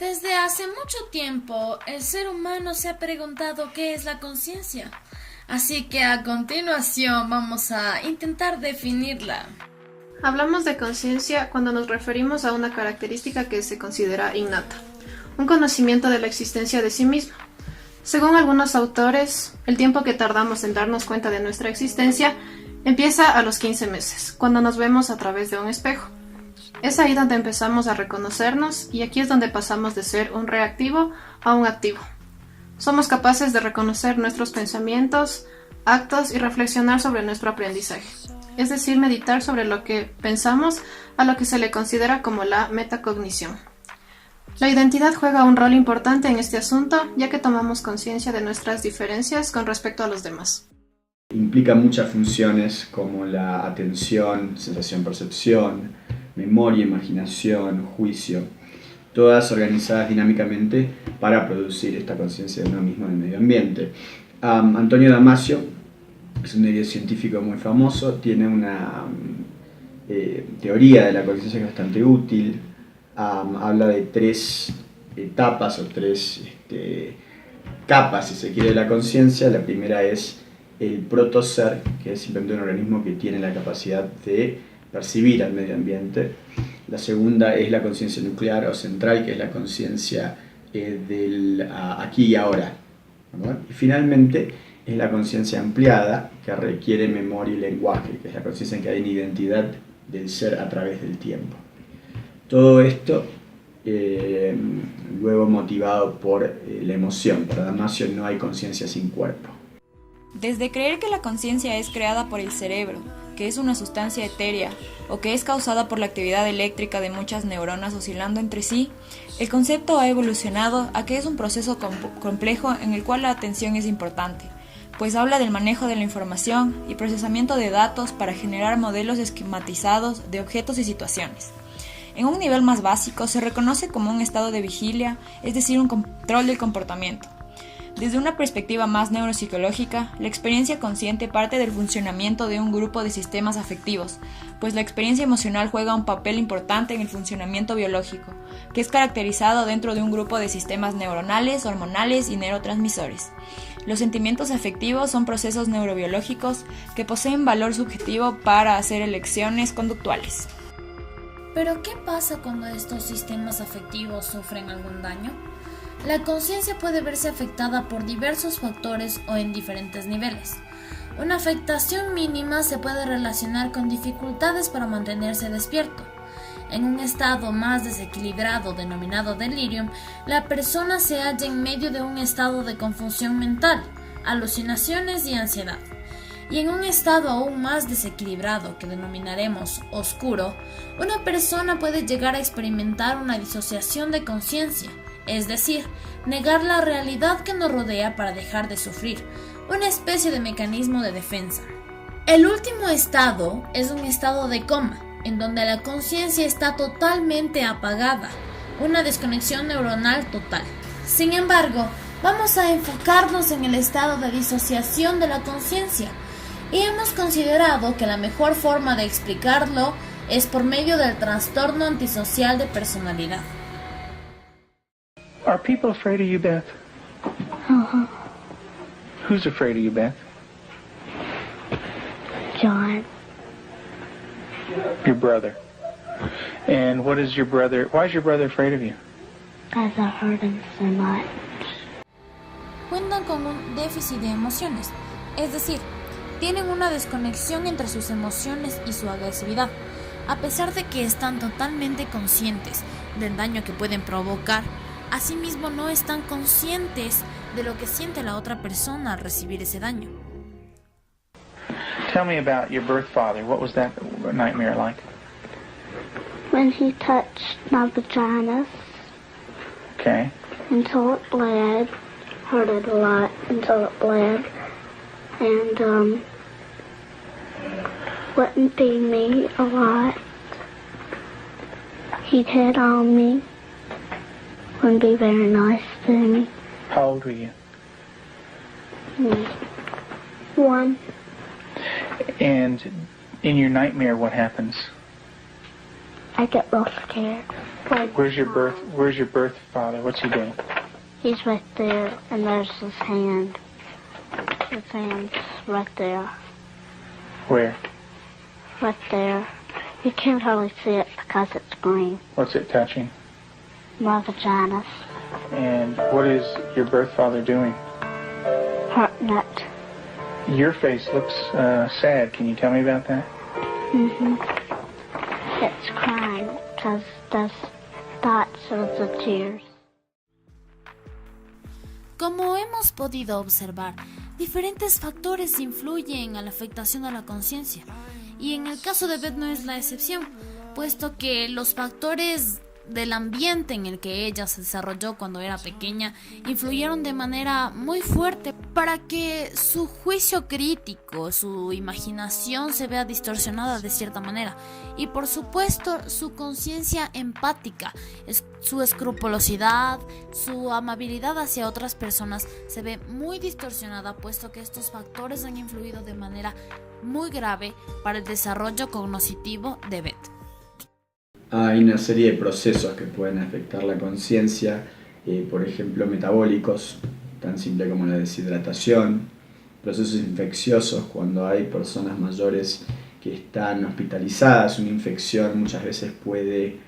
Desde hace mucho tiempo, el ser humano se ha preguntado qué es la conciencia. Así que a continuación vamos a intentar definirla. Hablamos de conciencia cuando nos referimos a una característica que se considera innata, un conocimiento de la existencia de sí mismo. Según algunos autores, el tiempo que tardamos en darnos cuenta de nuestra existencia empieza a los 15 meses, cuando nos vemos a través de un espejo. Es ahí donde empezamos a reconocernos y aquí es donde pasamos de ser un reactivo a un activo. Somos capaces de reconocer nuestros pensamientos, actos y reflexionar sobre nuestro aprendizaje. Es decir, meditar sobre lo que pensamos, a lo que se le considera como la metacognición. La identidad juega un rol importante en este asunto, ya que tomamos conciencia de nuestras diferencias con respecto a los demás. Implica muchas funciones como la atención, sensación-percepción, memoria, imaginación, juicio, todas organizadas dinámicamente para producir esta conciencia de uno mismo en el medio ambiente. Antonio Damasio es un neurocientífico muy famoso, tiene una teoría de la conciencia que es bastante útil. Habla de tres etapas o tres capas, si se quiere, de la conciencia. La primera es el protoser, que es simplemente un organismo que tiene la capacidad de percibir al medio ambiente. La segunda es la conciencia nuclear o central, que es la conciencia del aquí y ahora, ¿verdad? Y finalmente es la conciencia ampliada, que requiere memoria y lenguaje, que es la conciencia en que hay una identidad del ser a través del tiempo. Todo esto luego motivado por la emoción. Para Damasio no hay conciencia sin cuerpo. Desde creer que la conciencia es creada por el cerebro, que es una sustancia etérea, o que es causada por la actividad eléctrica de muchas neuronas oscilando entre sí, el concepto ha evolucionado a que es un proceso complejo en el cual la atención es importante, pues habla del manejo de la información y procesamiento de datos para generar modelos esquematizados de objetos y situaciones. En un nivel más básico se reconoce como un estado de vigilia, es decir, un control del comportamiento. Desde una perspectiva más neuropsicológica, la experiencia consciente parte del funcionamiento de un grupo de sistemas afectivos, pues la experiencia emocional juega un papel importante en el funcionamiento biológico, que es caracterizado dentro de un grupo de sistemas neuronales, hormonales y neurotransmisores. Los sentimientos afectivos son procesos neurobiológicos que poseen valor subjetivo para hacer elecciones conductuales. ¿Pero qué pasa cuando estos sistemas afectivos sufren algún daño? La conciencia puede verse afectada por diversos factores o en diferentes niveles. Una afectación mínima se puede relacionar con dificultades para mantenerse despierto. En un estado más desequilibrado denominado delirium, la persona se halla en medio de un estado de confusión mental, alucinaciones y ansiedad. Y en un estado aún más desequilibrado, que denominaremos oscuro, una persona puede llegar a experimentar una disociación de conciencia, es decir, negar la realidad que nos rodea para dejar de sufrir, una especie de mecanismo de defensa. El último estado es un estado de coma, en donde la conciencia está totalmente apagada, una desconexión neuronal total. Sin embargo, vamos a enfocarnos en el estado de disociación de la conciencia, y hemos considerado que la mejor forma de explicarlo es por medio del trastorno antisocial de personalidad. Are people afraid of you, Beth? Uh-huh. Who's afraid of you, Beth? John. Your brother. And why is your brother afraid of you? Because I hurt him so much. Cuentan con un déficit de emociones, es decir, tienen una desconexión entre sus emociones y su agresividad. A pesar de que están totalmente conscientes del daño que pueden provocar, asimismo no están conscientes de lo que siente la otra persona al recibir ese daño. Tell me about your birth father. What was that nightmare like? When he touched my vagina Okay. until it bled, hurt it a lot until it bled, and wouldn't feed me a lot. He'd hit on me, wouldn't be very nice to me. How old were you? One, And in your nightmare, what happens? I get real scared. Like, Where's your birth father? What's he doing? he's right there, and there's his hand. His hand's right there. Where? Right there. You can't hardly see it because it's green. What's it touching? My vaginas. And what is your birth father doing? Hurting it. Your face looks sad. Can you tell me about that? It's crying because there's dots of the tears. Como hemos podido observar, diferentes factores influyen a la afectación de la conciencia, y en el caso de Beth no es la excepción, puesto que los factores del ambiente en el que ella se desarrolló cuando era pequeña influyeron de manera muy fuerte para que su juicio crítico, su imaginación se vea distorsionada de cierta manera, y por supuesto su conciencia empática, su escrupulosidad, su amabilidad hacia otras personas se ve muy distorsionada, puesto que estos factores han influido de manera muy grave para el desarrollo cognitivo de Beth. Hay una serie de procesos que pueden afectar la conciencia, por ejemplo metabólicos, tan simple como la deshidratación, procesos infecciosos cuando hay personas mayores que están hospitalizadas. Una infección muchas veces puede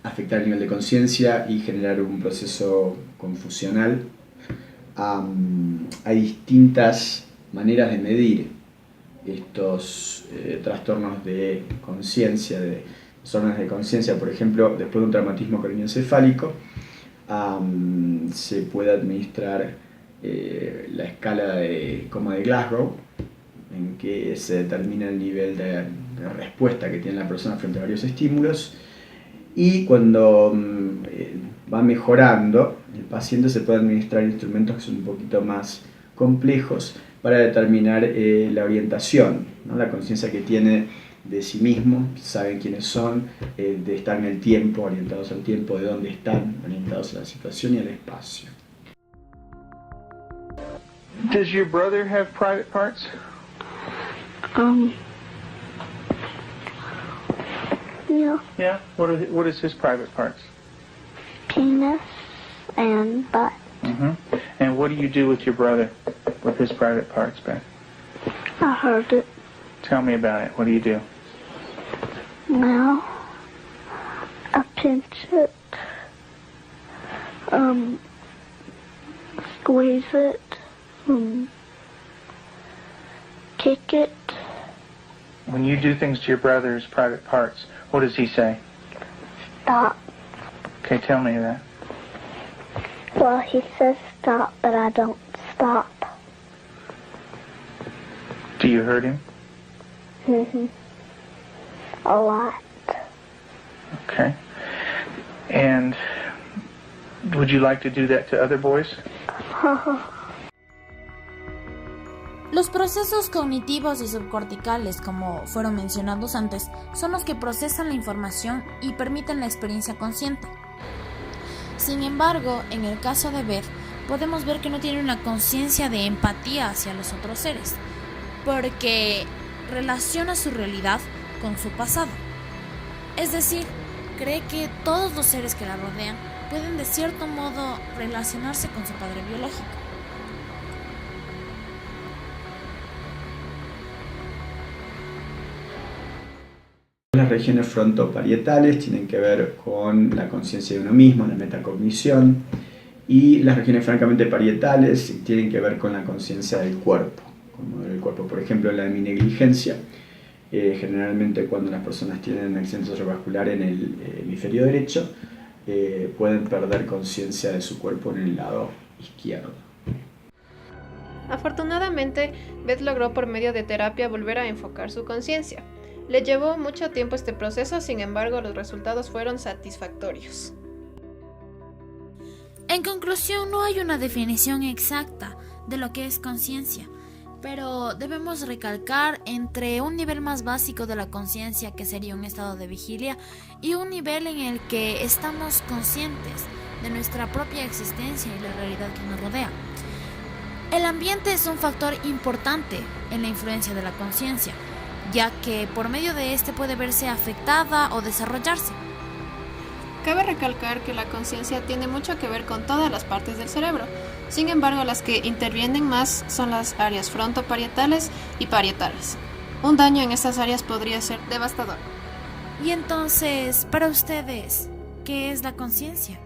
afectar el nivel de conciencia y generar un proceso confusional. Hay distintas maneras de medir estos trastornos de conciencia, por ejemplo, después de un traumatismo craneoencefálico, se puede administrar la escala de coma de Glasgow, en que se determina el nivel de respuesta que tiene la persona frente a varios estímulos, y cuando va mejorando, el paciente se puede administrar instrumentos que son un poquito más complejos para determinar la orientación, ¿no? La conciencia que tiene de sí mismo, saben quiénes son, de estar en el tiempo, orientados al tiempo, de dónde están, orientados a la situación y al espacio. Does your brother have private parts? Yeah, Yeah. What is his private parts? penis and butt. And what do you do with your brother, with his private parts, Beth? I heard it. Tell me about it. What do you do? Now, I pinch it, squeeze it, kick it. When you do things to your brother's private parts, what does he say? Stop. Okay, tell me that. Well, he says stop, but I don't stop. Do you hurt him? A lot. Okay. And would you like to do that to other boys? Los procesos cognitivos y subcorticales, como fueron mencionados antes, son los que procesan la información y permiten la experiencia consciente. Sin embargo, en el caso de Beth, podemos ver que no tiene una conciencia de empatía hacia los otros seres, porque relaciona su realidad con su pasado. Es decir, cree que todos los seres que la rodean pueden de cierto modo relacionarse con su padre biológico. Las regiones frontoparietales tienen que ver con la conciencia de uno mismo, la metacognición, y las regiones francamente parietales tienen que ver con la conciencia del cuerpo, como el cuerpo, por ejemplo, la heminegligencia. Generalmente cuando las personas tienen un accidente cerebrovascular en el hemisferio derecho, pueden perder conciencia de su cuerpo en el lado izquierdo. Afortunadamente, Beth logró por medio de terapia volver a enfocar su conciencia. Le llevó mucho tiempo este proceso, sin embargo, los resultados fueron satisfactorios. En conclusión, no hay una definición exacta de lo que es conciencia, pero debemos recalcar entre un nivel más básico de la conciencia, que sería un estado de vigilia, y un nivel en el que estamos conscientes de nuestra propia existencia y la realidad que nos rodea. El ambiente es un factor importante en la influencia de la conciencia, ya que por medio de este puede verse afectada o desarrollarse. Cabe recalcar que la conciencia tiene mucho que ver con todas las partes del cerebro. Sin embargo, las que intervienen más son las áreas frontoparietales y parietales. Un daño en estas áreas podría ser devastador. Y entonces, para ustedes, ¿qué es la conciencia?